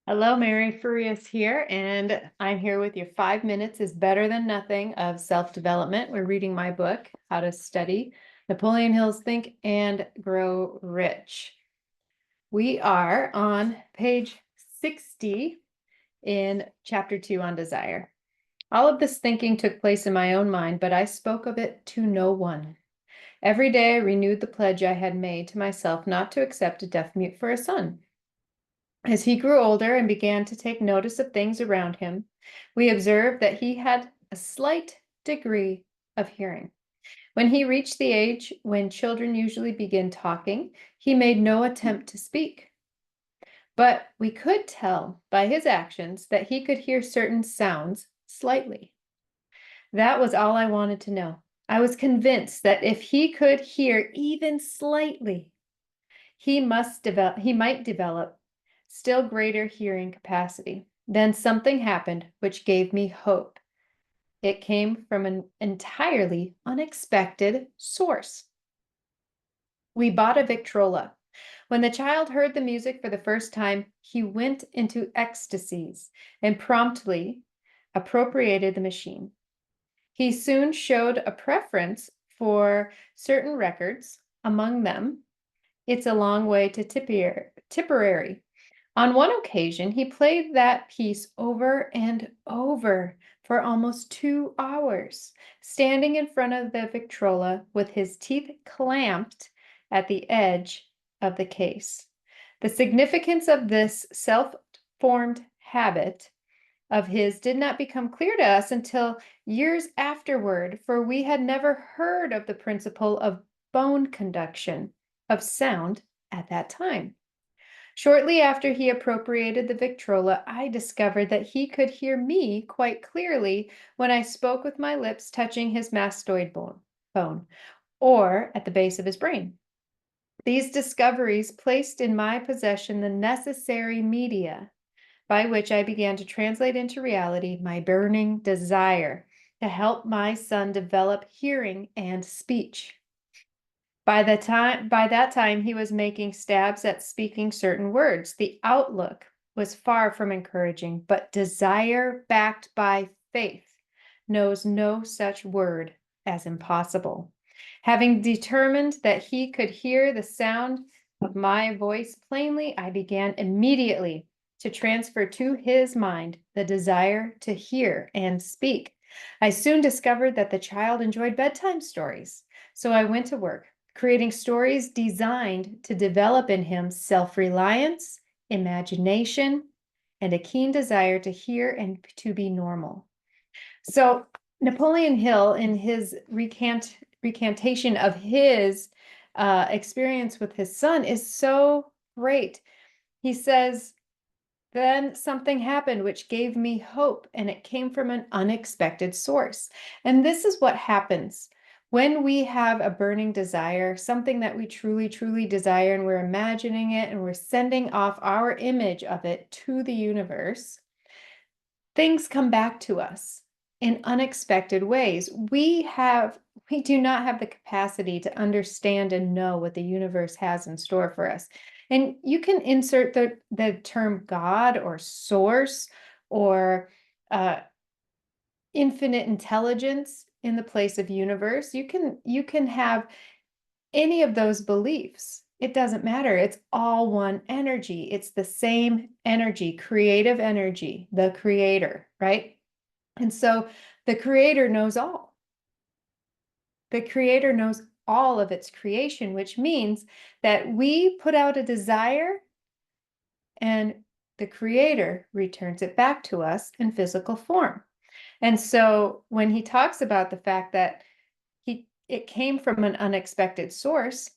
Hello, Mary Furious here, and I'm here with your 5 minutes is better than nothing of self-development. We're reading my book, How to Study Napoleon Hill's Think and Grow Rich. We are on page 60 in chapter 2 on desire. All of this thinking took place in my own mind, but I spoke of it to no one. Every day I renewed the pledge I had made to myself not to accept a deaf mute for a son. As he grew older and began to take notice of things around him, we observed that he had a slight degree of hearing. When he reached the age when children usually begin talking, he made no attempt to speak. But we could tell by his actions that he could hear certain sounds slightly. That was all I wanted to know. I was convinced that if he could hear even slightly, he might develop still greater hearing capacity. Then something happened which gave me hope. It came from an entirely unexpected source. We bought a Victrola. When the child heard the music for the first time, he went into ecstasies and promptly appropriated the machine. He soon showed a preference for certain records, among them, It's a Long Way to Tipperary. On one occasion, he played that piece over and over for almost 2 hours, standing in front of the Victrola with his teeth clamped at the edge of the case. The significance of this self-formed habit of his did not become clear to us until years afterward, for we had never heard of the principle of bone conduction of sound at that time. Shortly after he appropriated the Victrola, I discovered that he could hear me quite clearly when I spoke with my lips touching his mastoid bone, or at the base of his brain. These discoveries placed in my possession the necessary media by which I began to translate into reality my burning desire to help my son develop hearing and speech. By that time, he was making stabs at speaking certain words. The outlook was far from encouraging, but desire backed by faith knows no such word as impossible. Having determined that he could hear the sound of my voice plainly, I began immediately to transfer to his mind the desire to hear and speak. I soon discovered that the child enjoyed bedtime stories, so I went to work creating stories designed to develop in him self-reliance, imagination, and a keen desire to hear and to be normal. So Napoleon Hill, in his recantation of his experience with his son, is so great. He says, then something happened which gave me hope, and it came from an unexpected source. And this is what happens when we have a burning desire, something that we truly, truly desire, and we're imagining it and we're sending off our image of it to the universe. Things come back to us in unexpected ways. We do not have the capacity to understand and know what the universe has in store for us. And you can insert the term God or source or uh, infinite intelligence in the place of universe. You can have any of those beliefs. It doesn't matter. It's all one energy. It's the same energy, creative energy, the creator, right? And so the creator knows all. The creator knows all of its creation, which means that we put out a desire and the creator returns it back to us in physical form. And so when he talks about the fact that it came from an unexpected source,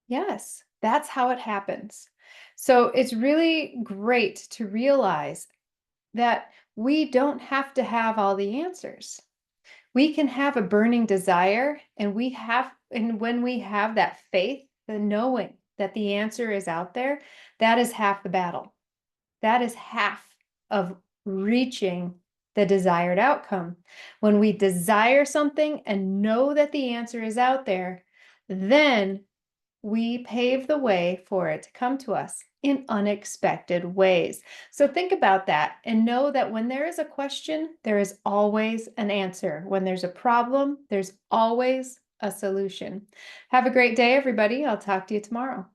yes, that's how it happens. So it's really great to realize that we don't have to have all the answers. We can have a burning desire, and when we have that faith, the knowing that the answer is out there, that is half the battle. That is half of reaching the desired outcome. When we desire something and know that the answer is out there, then we pave the way for it to come to us. in unexpected ways. So think about that and know that when there is a question, there is always an answer. When there's a problem, there's always a solution. Have a great day, everybody. I'll talk to you tomorrow.